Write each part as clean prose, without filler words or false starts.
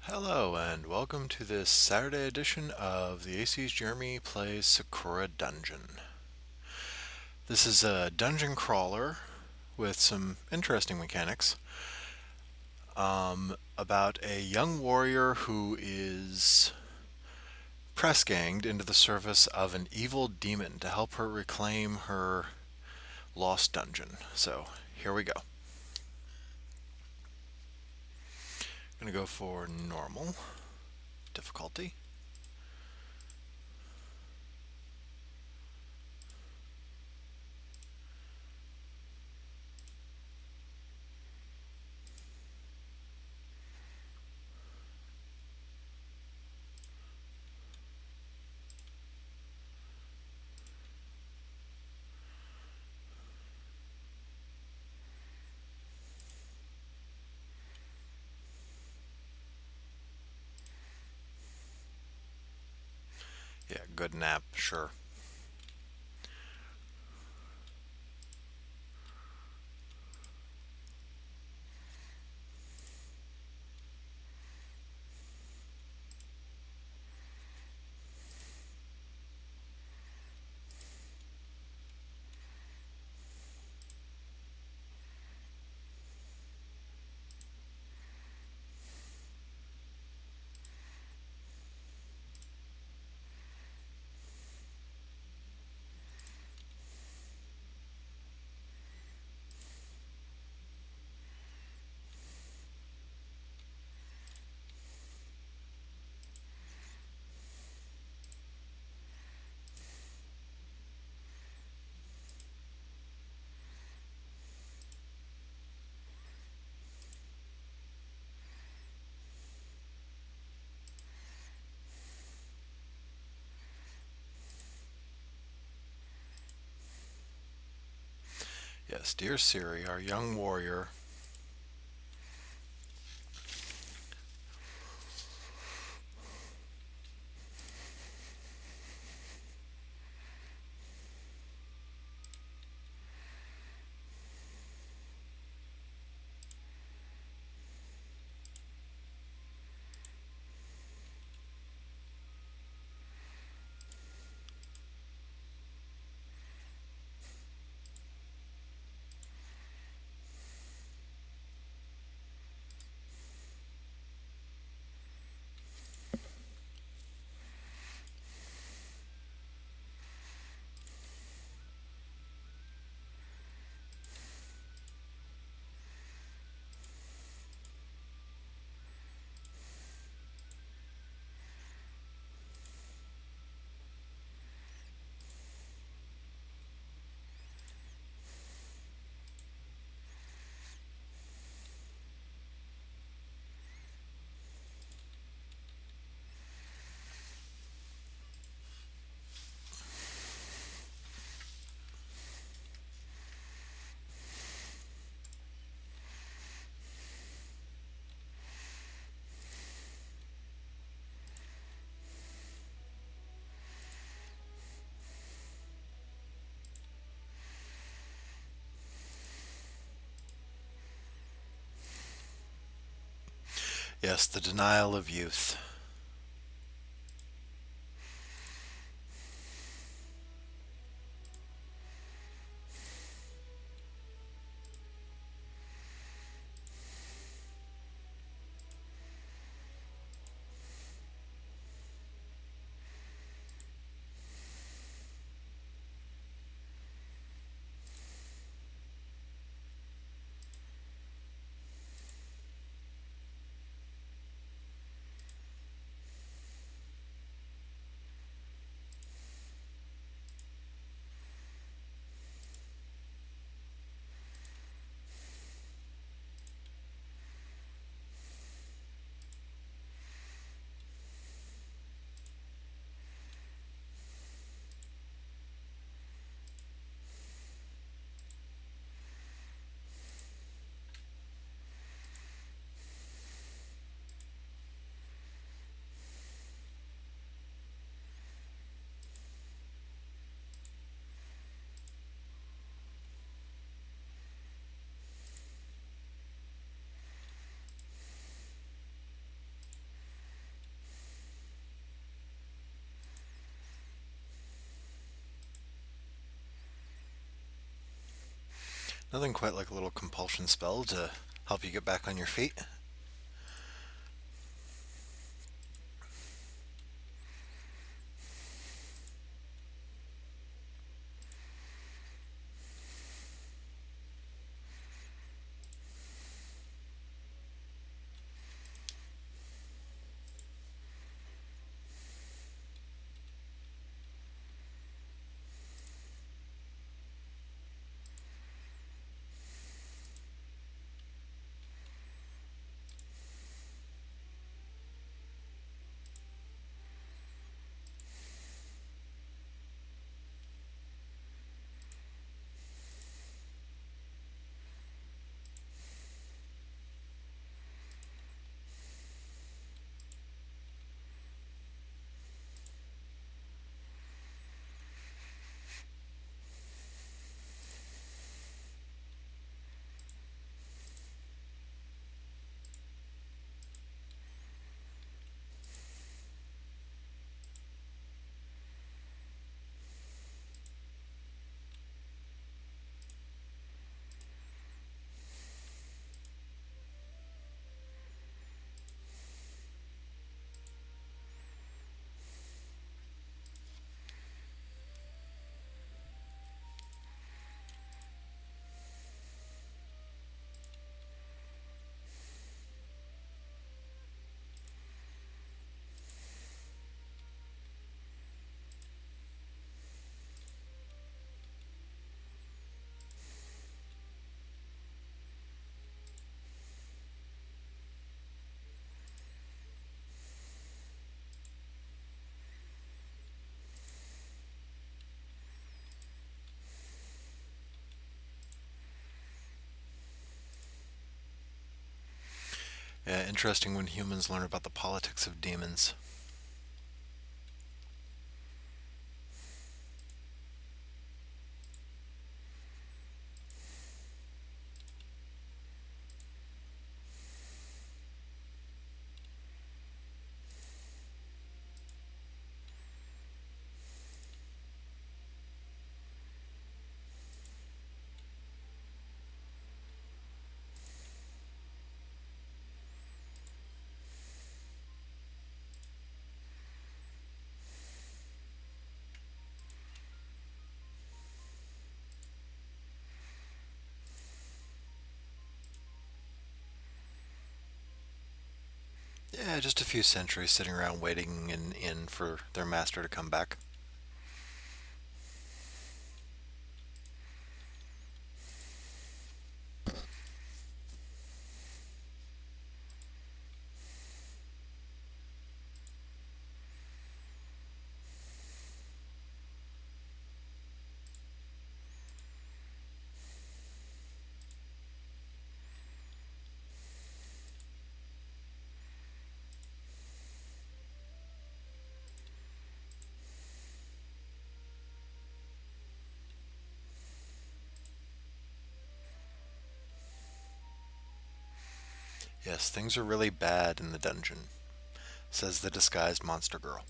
Hello, and welcome to this Saturday edition of the AC's Jeremy Plays Sakura Dungeon. This is a dungeon crawler with some interesting mechanics about a young warrior who is press ganged into the service of an evil demon to help her reclaim her lost dungeon. So, here we go. I'm going to go for normal difficulty. Yeah, good nap, sure. Yes, dear Siri, our young warrior. Yes, the denial of youth. Nothing quite like a little compulsion spell to help you get back on your feet. Interesting when humans learn about the politics of demons. Yeah, just a few centuries sitting around waiting in for their master to come back. Yes, things are really bad in the dungeon, says the disguised monster girl.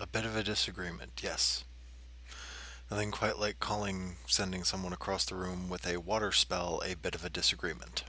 A bit of a disagreement, yes. Nothing quite like sending someone across the room with a water spell a bit of a disagreement.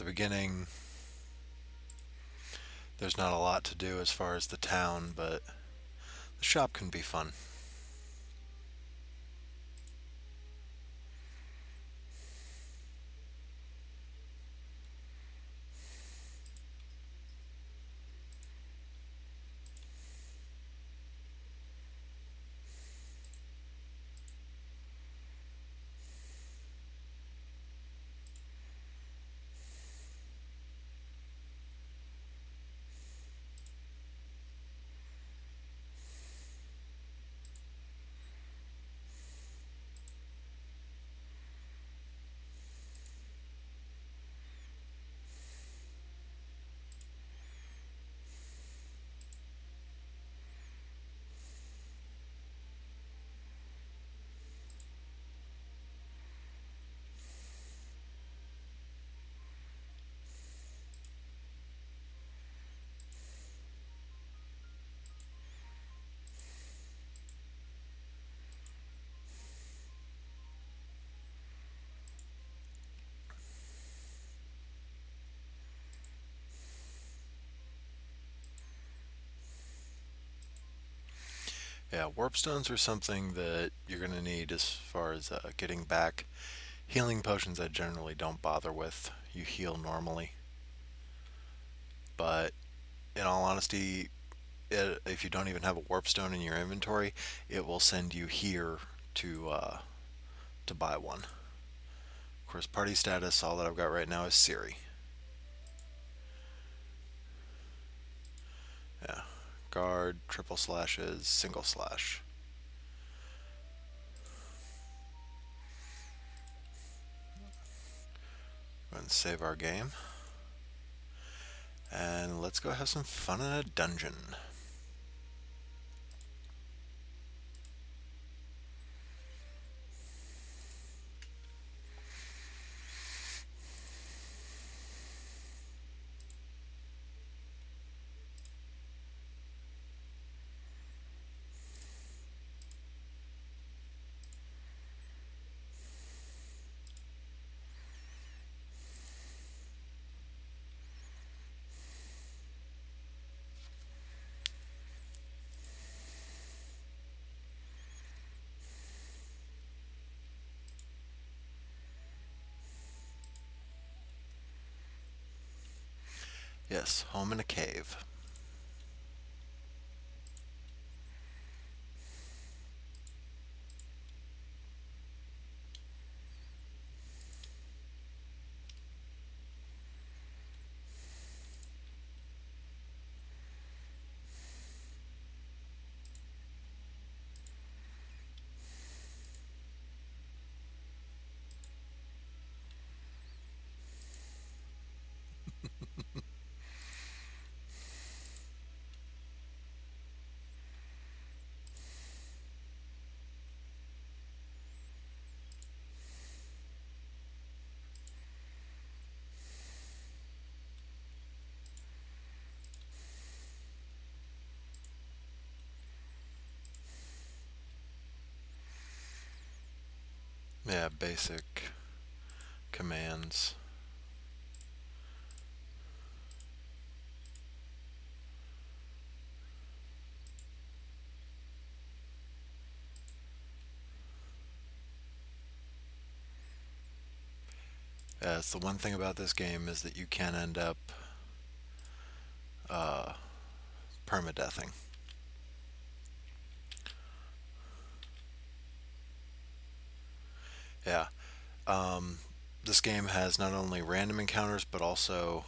the beginning, there's not a lot to do as far as the town, but the shop can be fun. Yeah, warp stones are something that you're going to need as far as getting back. Healing potions I generally don't bother with. You heal normally. But in all honesty, if you don't even have a warp stone in your inventory, it will send you here to buy one. Of course, party status, all that I've got right now is Siri. Yeah. Guard, triple slashes, single slash. Go ahead and save our game. And let's go have some fun in a dungeon. Yes, home in a cave. Yeah, basic commands. It's the one thing about this game is that you can end up uh, permadeathing. Yeah. Um, this game has not only random encounters but also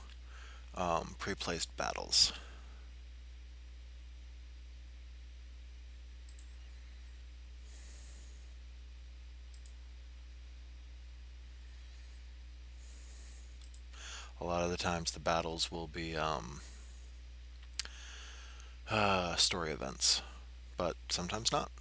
pre-placed battles. A lot of the times the battles will be story events, but sometimes not.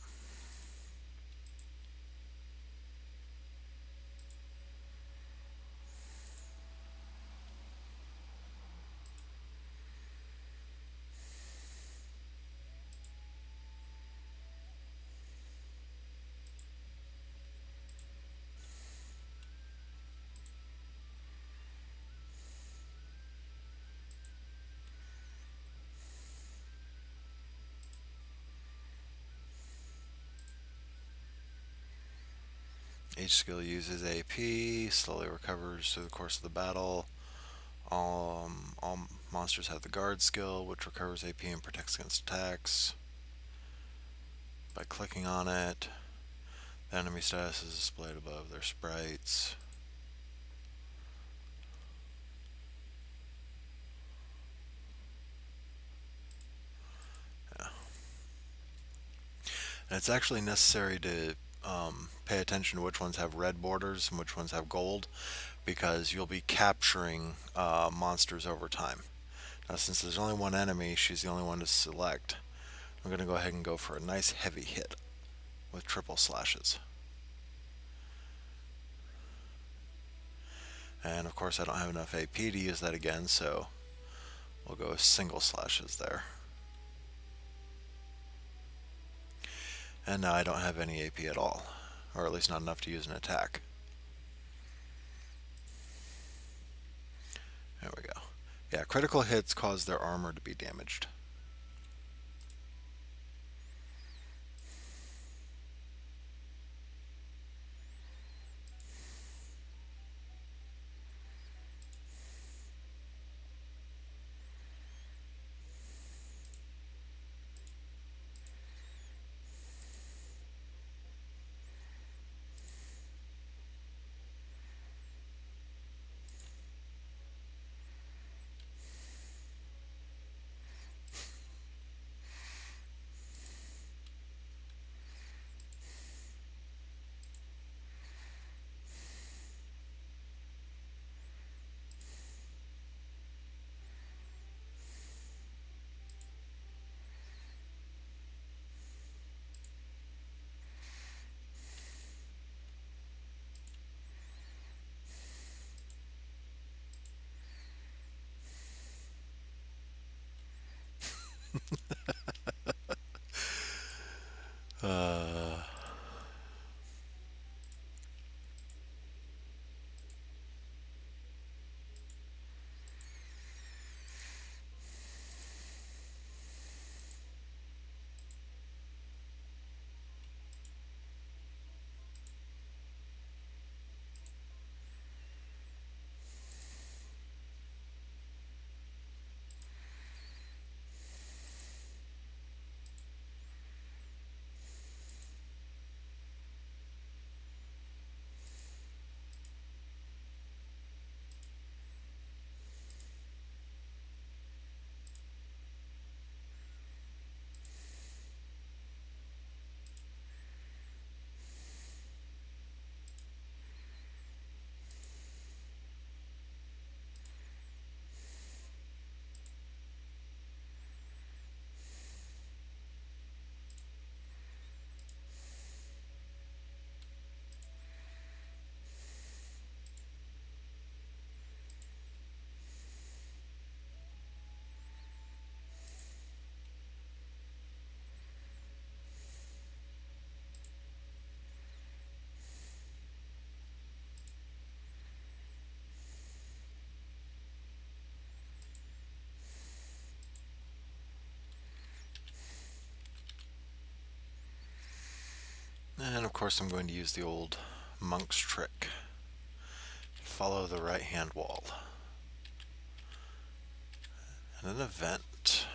Each skill uses AP, slowly recovers through the course of the battle. All monsters have the guard skill, which recovers AP and protects against attacks. By clicking on it, the enemy status is displayed above their sprites. Yeah. And it's actually necessary to pay attention to which ones have red borders and which ones have gold, because you'll be capturing monsters over time. Now, since there's only one enemy, she's the only one to select. I'm going to go ahead and go for a nice heavy hit with triple slashes. And of course I don't have enough AP to use that again, so we'll go with single slashes there. And now I don't have any AP at all, or at least not enough to use an attack. There we go. Yeah, critical hits cause their armor to be damaged. Uh, and of course I'm going to use the old monk's trick. Follow the right hand wall. And an event.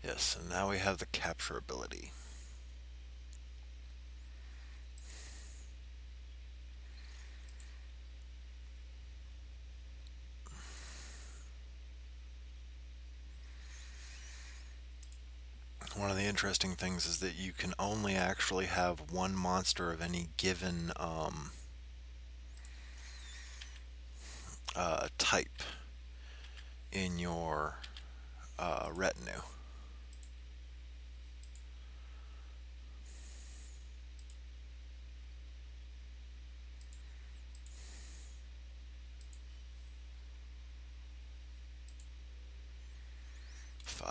Yes, and now we have the capture ability. One of the interesting things is that you can only actually have one monster of any given type in your retinue.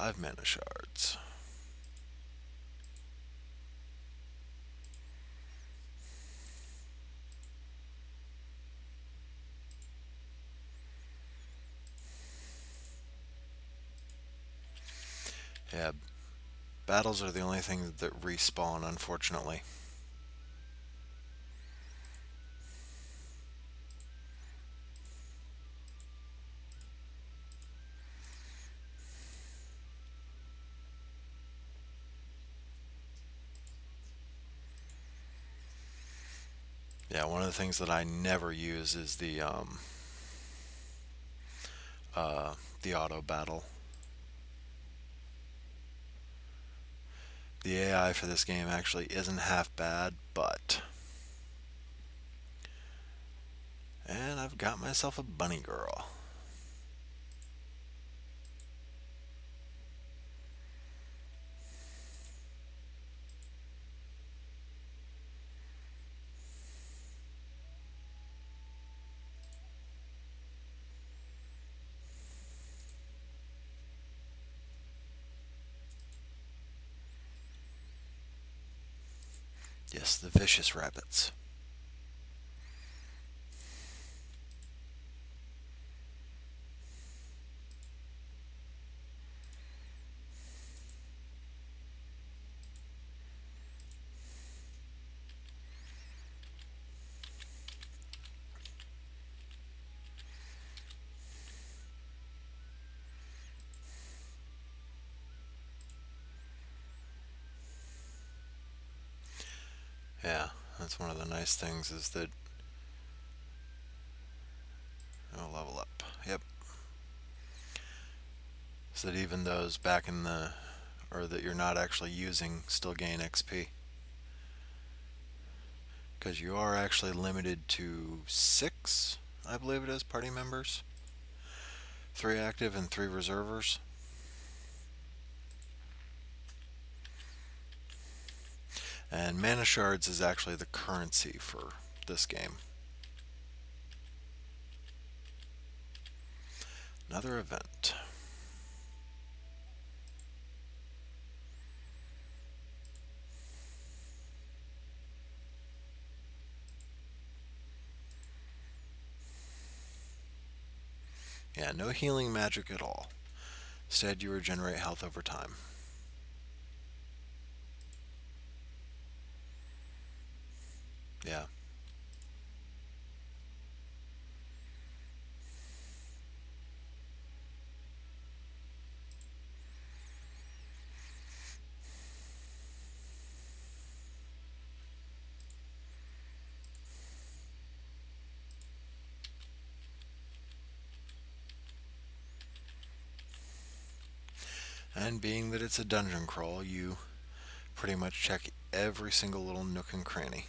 5 mana shards. Yeah, battles are the only thing that respawn, unfortunately. Yeah, one of the things that I never use is the auto battle. The AI for this game actually isn't half bad, but... And I've got myself a bunny girl. Yes, the vicious rabbits. Yeah, that's one of the nice things is that... Oh, level up. Yep. So that even those back in the... or that you're not actually using still gain XP. Because you are actually limited to 6, I believe it is, party members. 3 active and 3 reservers. And mana shards is actually the currency for this game. Another event. Yeah, no healing magic at all. Instead, you regenerate health over time. Yeah. And being that it's a dungeon crawl, you pretty much check every single little nook and cranny.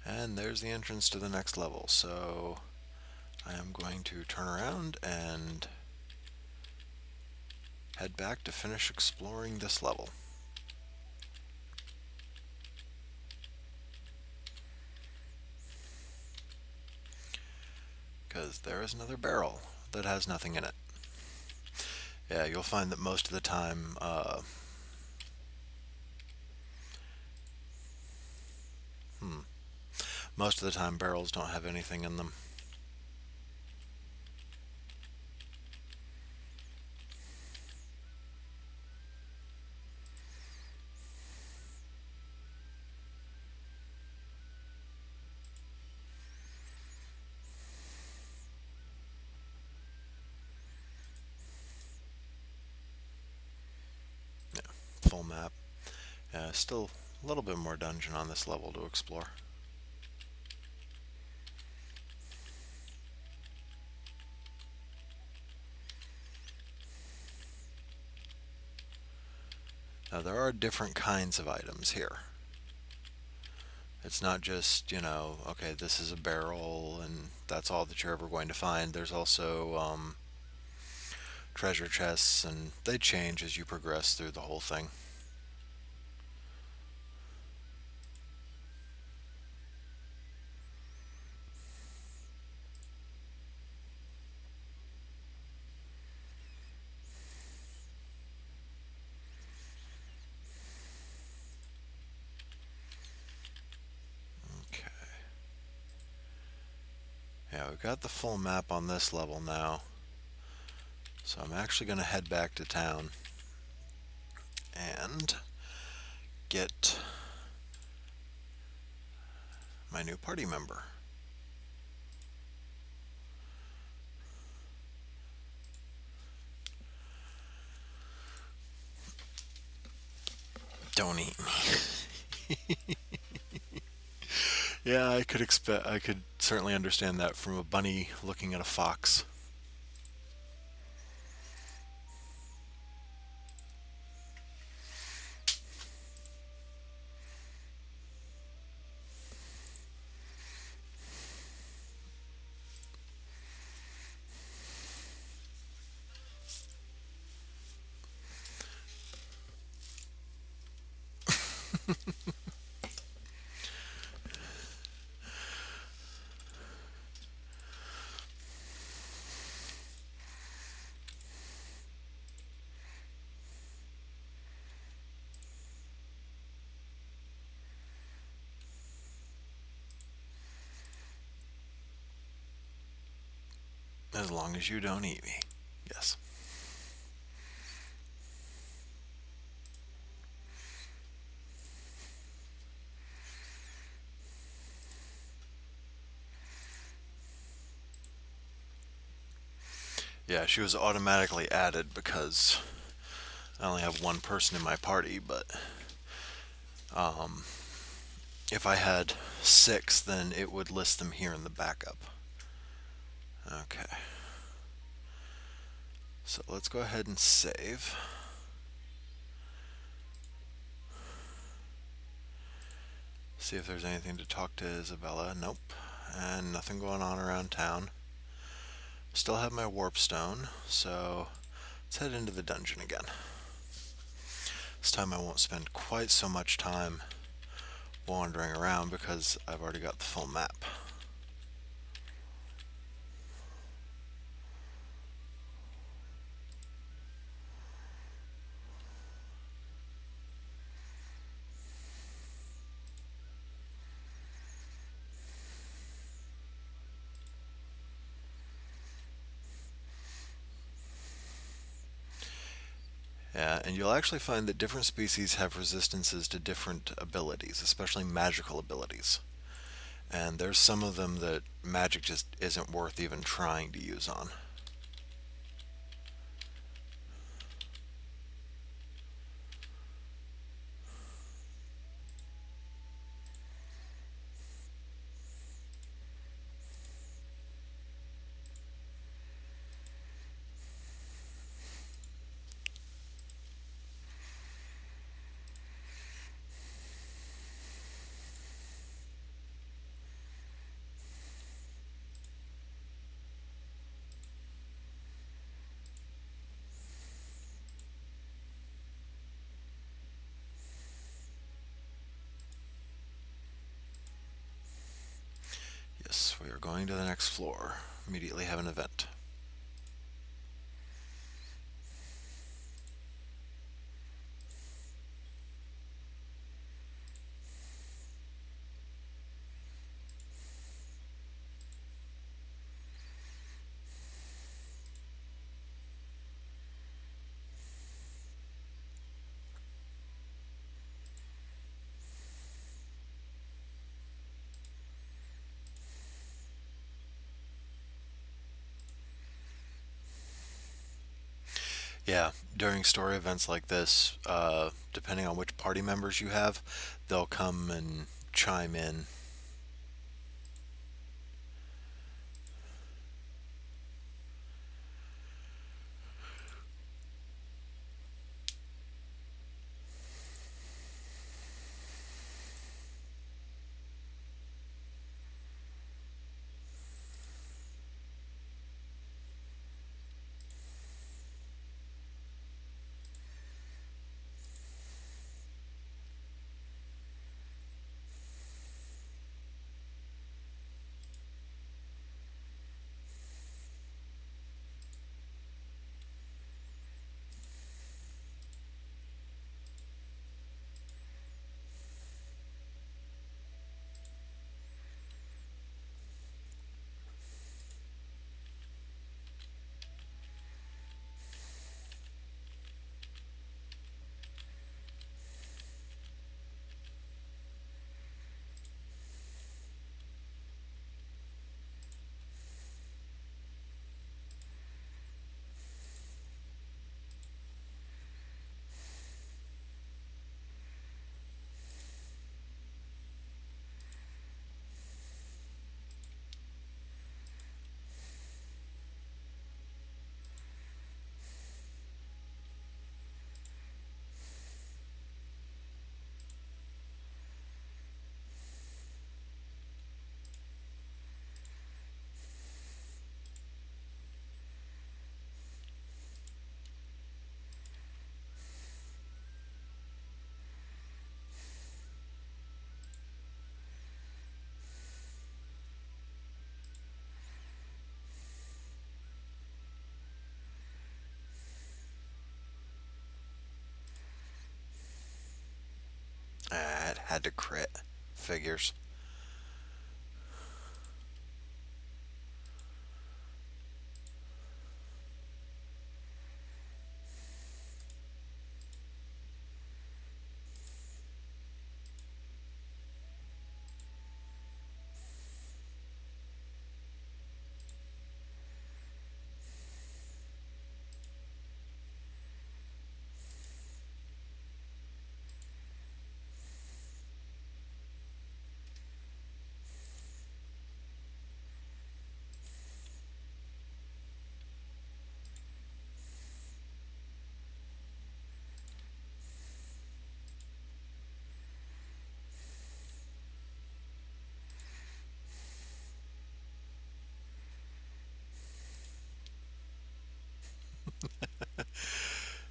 And there's the entrance to the next level, so I am going to turn around and head back to finish exploring this level. Because there is another barrel that has nothing in it. Yeah, you'll find that most of the time, most of the time barrels don't have anything in them. Yeah, full map. Still a little bit more dungeon on this level to explore. Now there are different kinds of items here. It's not just, okay, this is a barrel and that's all that you're ever going to find. There's also treasure chests, and they change as you progress through the whole thing. Okay. Yeah, we've got the full map on this level now. So I'm actually going to head back to town and get my new party member. Don't eat me. Yeah, I could certainly understand that from a bunny looking at a fox. As long as you don't eat me. Yes. Yeah, she was automatically added because I only have one person in my party, but um, if I had six, then it would list them here in the backup. Okay. So let's go ahead and save. See if there's anything to talk to Isabella. Nope. And nothing going on around town. Still have my warp stone, so let's head into the dungeon again. This time I won't spend quite so much time wandering around because I've already got the full map. Yeah, and you'll actually find that different species have resistances to different abilities, especially magical abilities. And there's some of them that magic just isn't worth even trying to use on. Yes, we are going to the next floor. Immediately have an event. Yeah, during story events like this, depending on which party members you have, they'll come and chime in. Had to crit. Figures.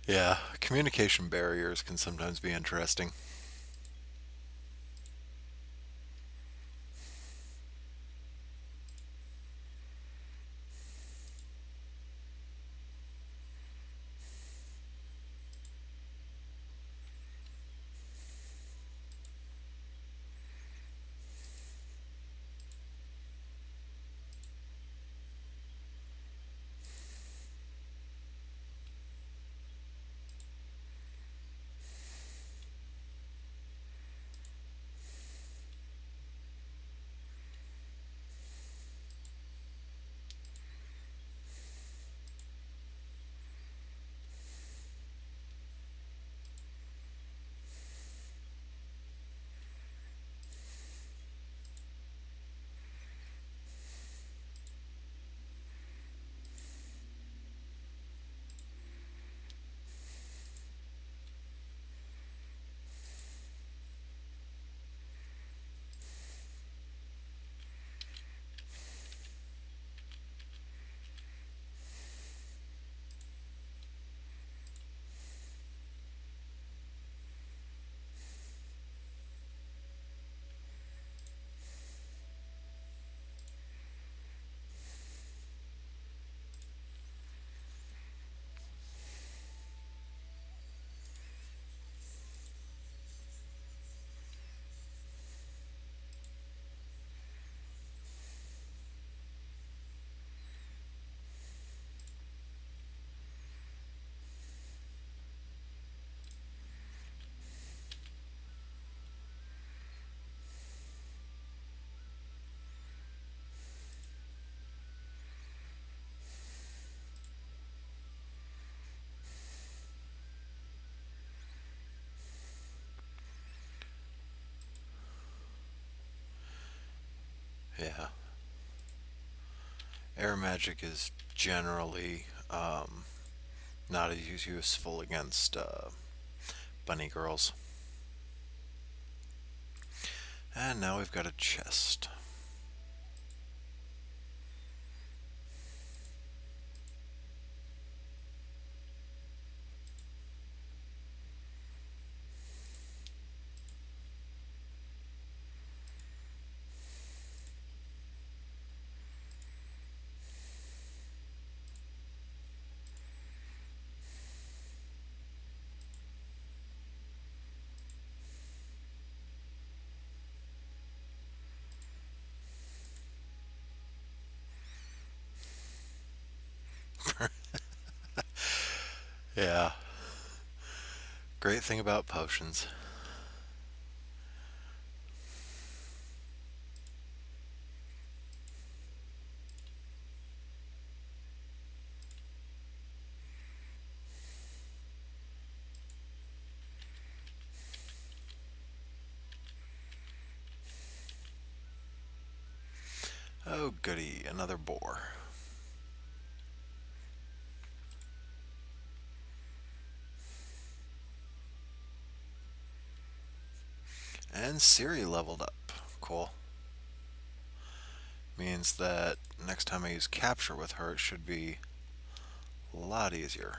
Yeah, communication barriers can sometimes be interesting. Yeah. Air magic is generally not as useful against bunny girls. And now we've got a chest. Yeah. Great thing about potions. Oh, goody. Another boar. And Siri leveled up. Cool. Means that next time I use capture with her, it should be a lot easier.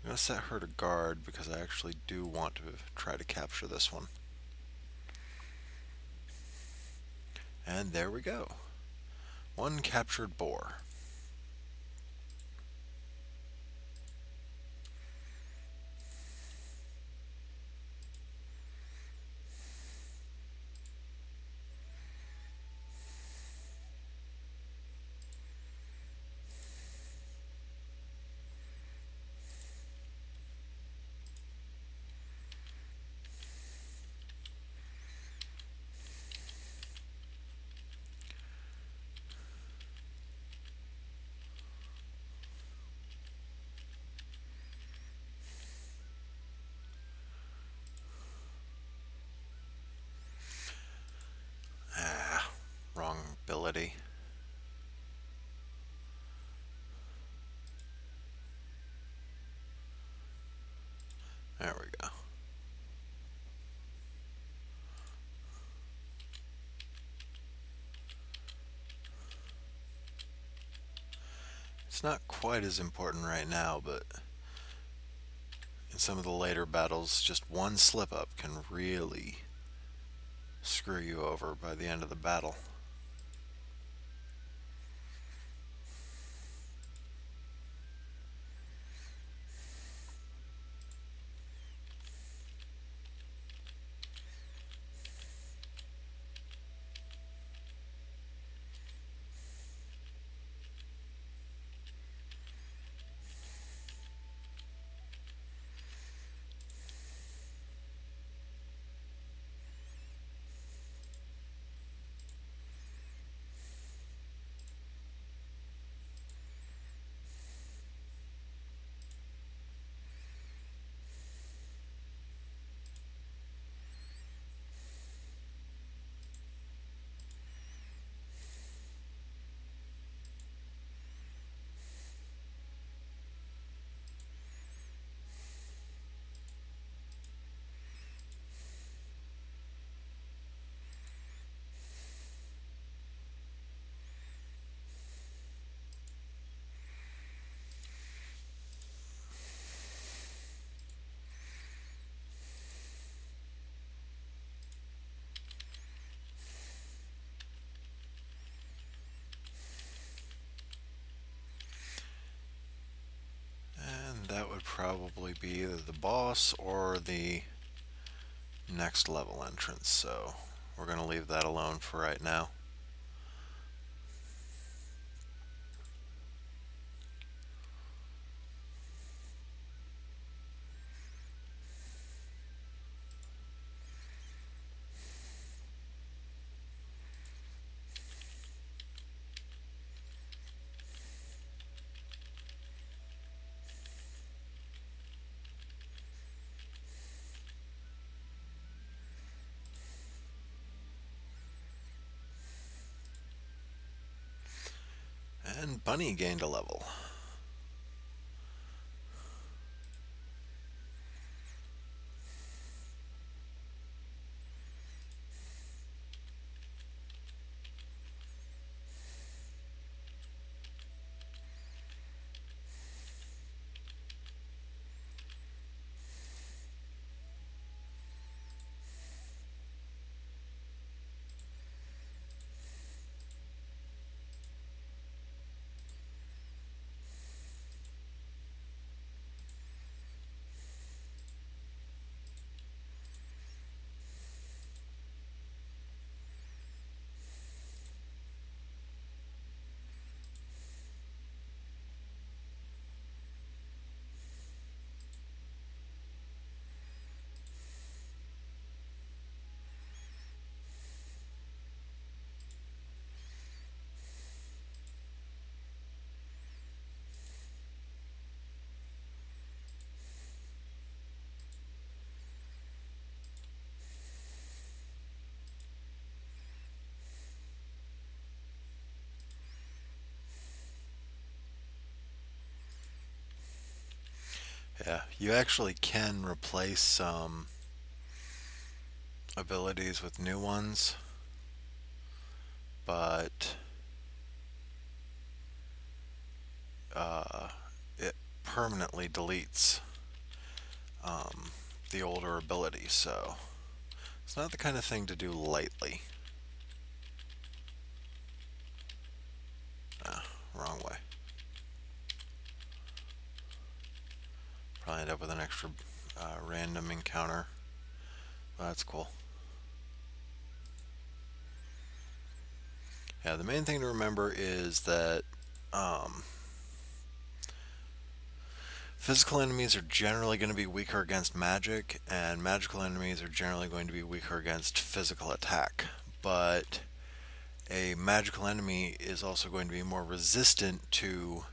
I'm going to set her to guard because I actually do want to try to capture this one. And there we go. One captured boar. ability. There we go. It's not quite as important right now, but in some of the later battles, just one slip up can really screw you over by the end of the battle. And that would probably be either the boss or the next level entrance, so we're going to leave that alone for right now. And Bunny gained a level. Yeah, you actually can replace some abilities with new ones, but it permanently deletes the older ability, so it's not the kind of thing to do lightly. Ah, wrong way. Probably end up with an extra random encounter. Well, that's cool. Yeah, the main thing to remember is that physical enemies are generally going to be weaker against magic, and magical enemies are generally going to be weaker against physical attack. But a magical enemy is also going to be more resistant to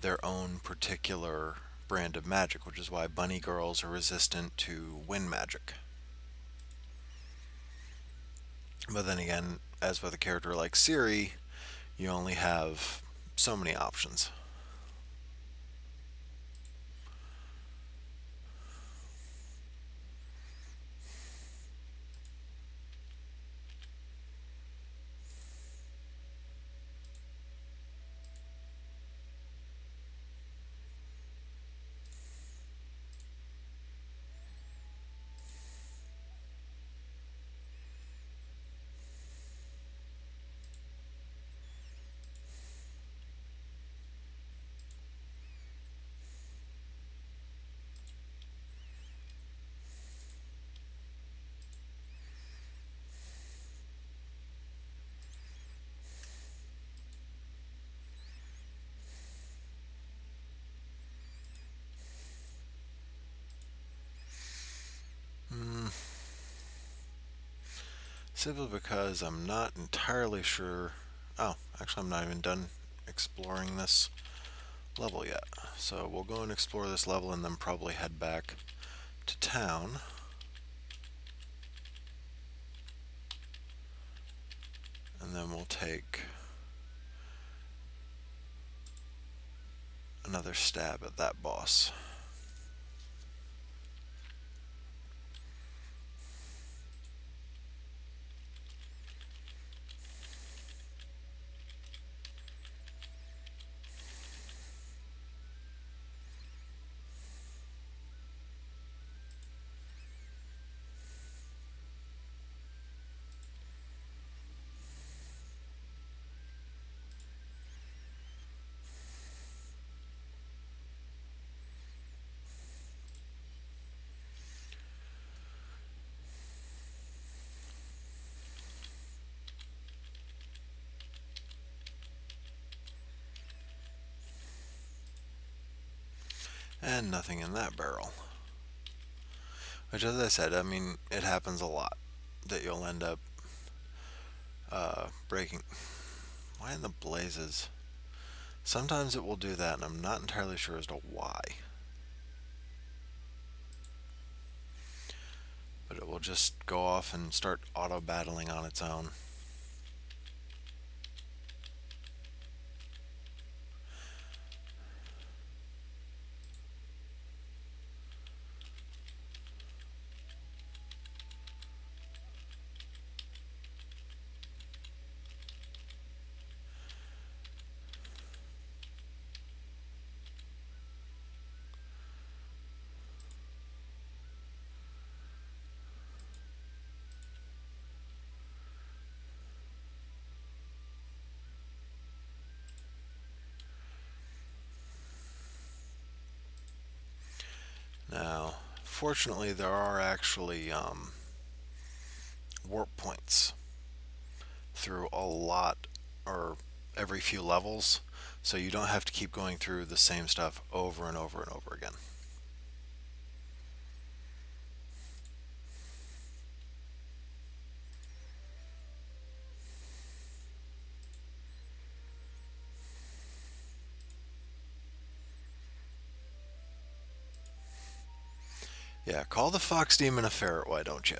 their own particular brand of magic, which is why bunny girls are resistant to wind magic. But then again, as with a character like Siri, you only have so many options. Hmm. Simply because I'm not entirely sure. Oh, actually, I'm not even done exploring this level yet. So we'll go and explore this level and then probably head back to town. And then we'll take another stab at that boss. And nothing in that barrel. Which, as I said, I mean, it happens a lot that you'll end up breaking. Why in the blazes? Sometimes it will do that, and I'm not entirely sure as to why. But it will just go off and start auto battling on its own. Now, fortunately, there are actually warp points through a lot or every few levels, so you don't have to keep going through the same stuff over and over and over again. Yeah, call the fox demon a ferret, why don't you?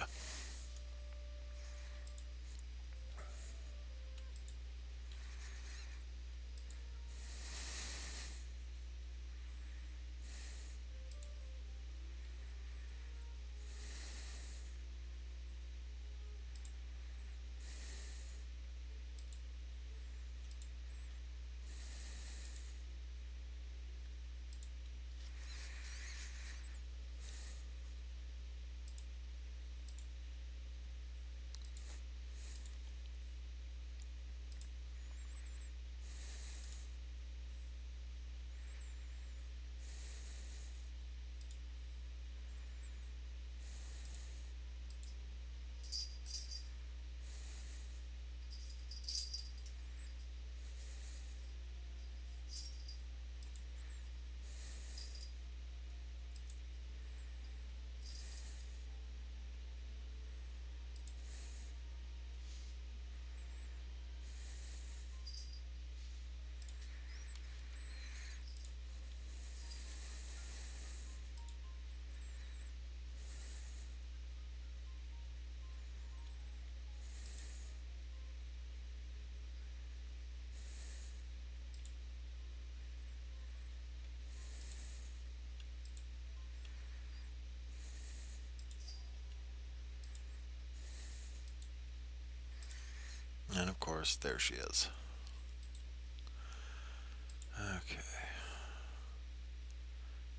And of course, there she is. Okay.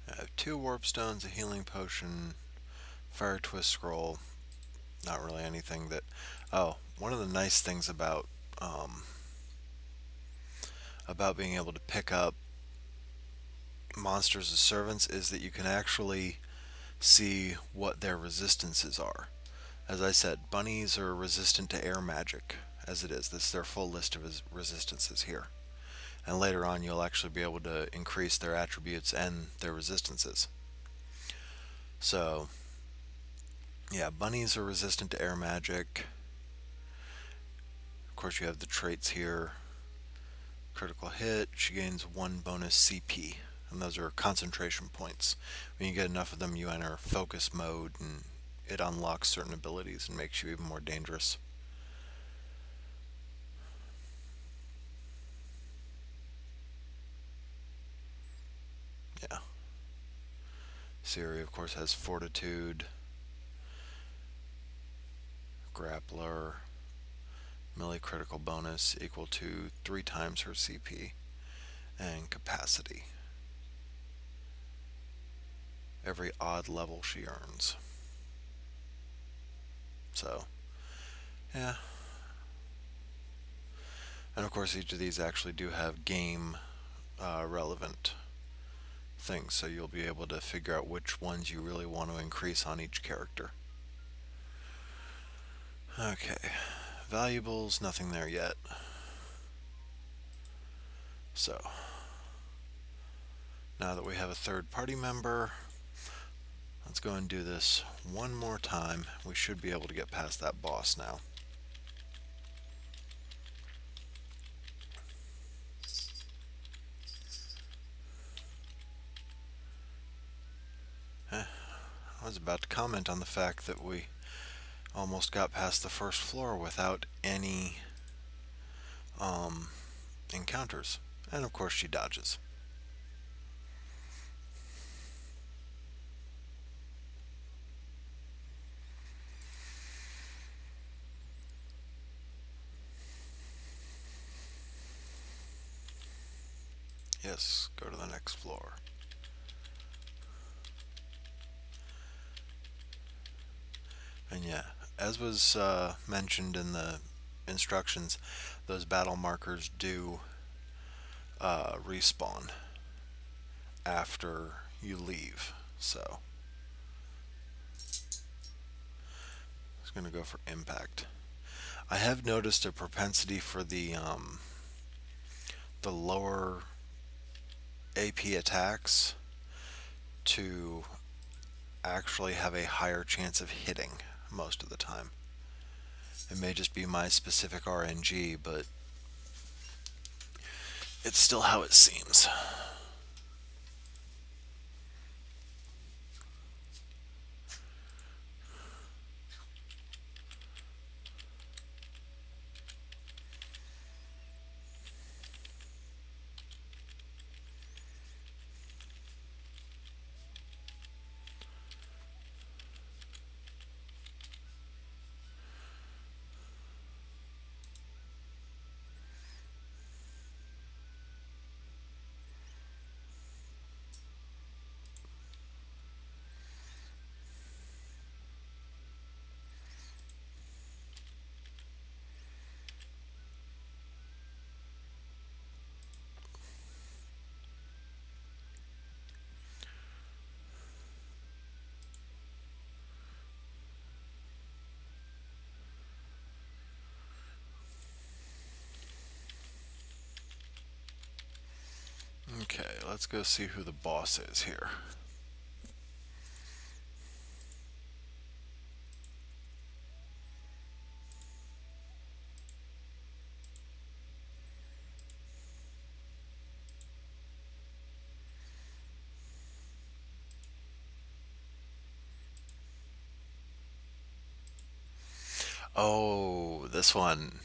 I have 2 warp stones, a healing potion, fire twist scroll. Not really anything that. Oh, one of the nice things about being able to pick up monsters as servants is that you can actually see what their resistances are. As I said, bunnies are resistant to air magic, as it is. This is their full list of resistances here. And later on, you'll actually be able to increase their attributes and their resistances. So, yeah, bunnies are resistant to air magic. Of course, you have the traits here. Critical hit, she gains 1 bonus CP, and those are concentration points. When you get enough of them, you enter focus mode, and it unlocks certain abilities and makes you even more dangerous. Yeah. Siri, of course, has fortitude, grappler, melee critical bonus equal to 3 times her CP, and capacity. Every odd level she earns. So, yeah. And of course, each of these actually do have game relevant things, so you'll be able to figure out which ones you really want to increase on each character. Okay, valuables, nothing there yet. So, now that we have a third party member, let's go and do this one more time. We should be able to get past that boss now. I was about to comment on the fact that we almost got past the first floor without any encounters. And of course, she dodges. Yes, go to the next floor. And yeah, as was mentioned in the instructions, those battle markers do respawn after you leave. So, I was going to go for impact. I have noticed a propensity for the lower AP attacks to actually have a higher chance of hitting most of the time. It may just be my specific RNG, but it's still how it seems. Okay, let's go see who the boss is here. Oh, this one.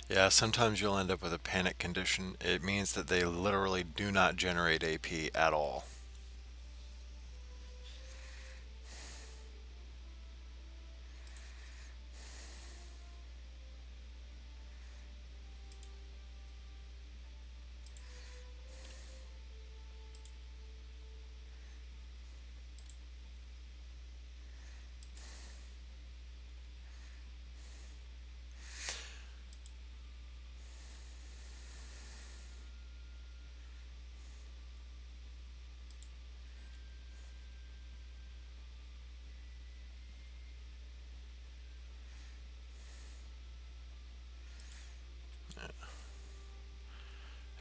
Yeah, sometimes you'll end up with a panic condition. It means that they literally do not generate AP at all.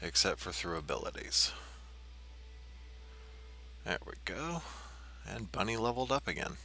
Except for through abilities. There we go. And Bunny leveled up again.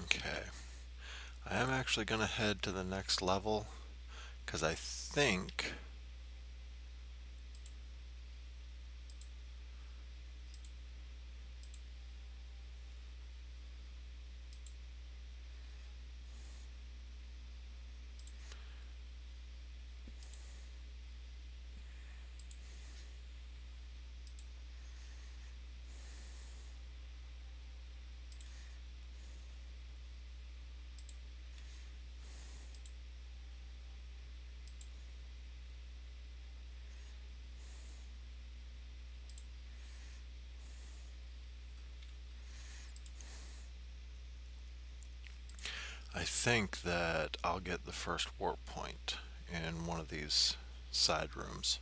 Okay. I am actually going to head to the next level because I think. I think that I'll get the first warp point in one of these side rooms.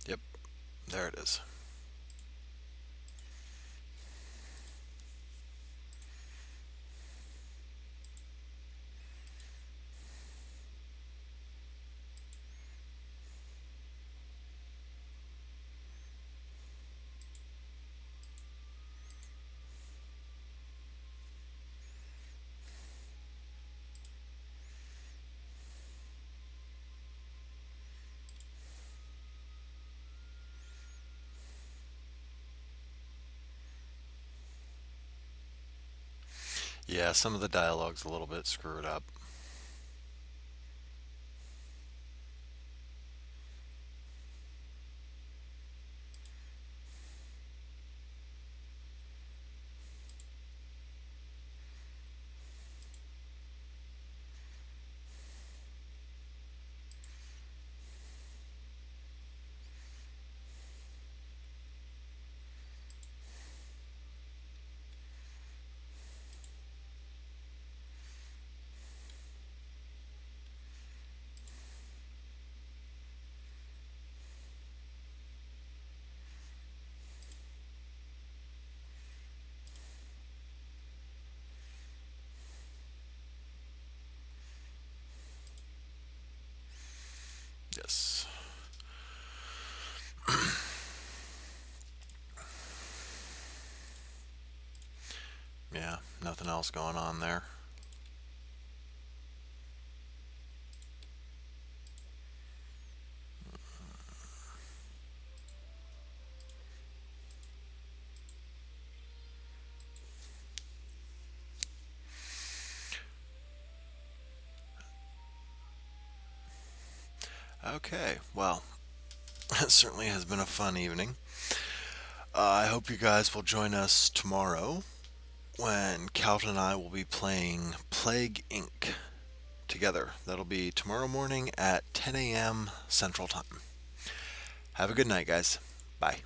Yep, there it is. Yeah, some of the dialogue's a little bit screwed up. Yes. Yeah, nothing else going on there. Okay, well, it certainly has been a fun evening. I hope you guys will join us tomorrow when Calvin and I will be playing Plague Inc. together. That'll be tomorrow morning at 10 a.m. Central Time. Have a good night, guys. Bye.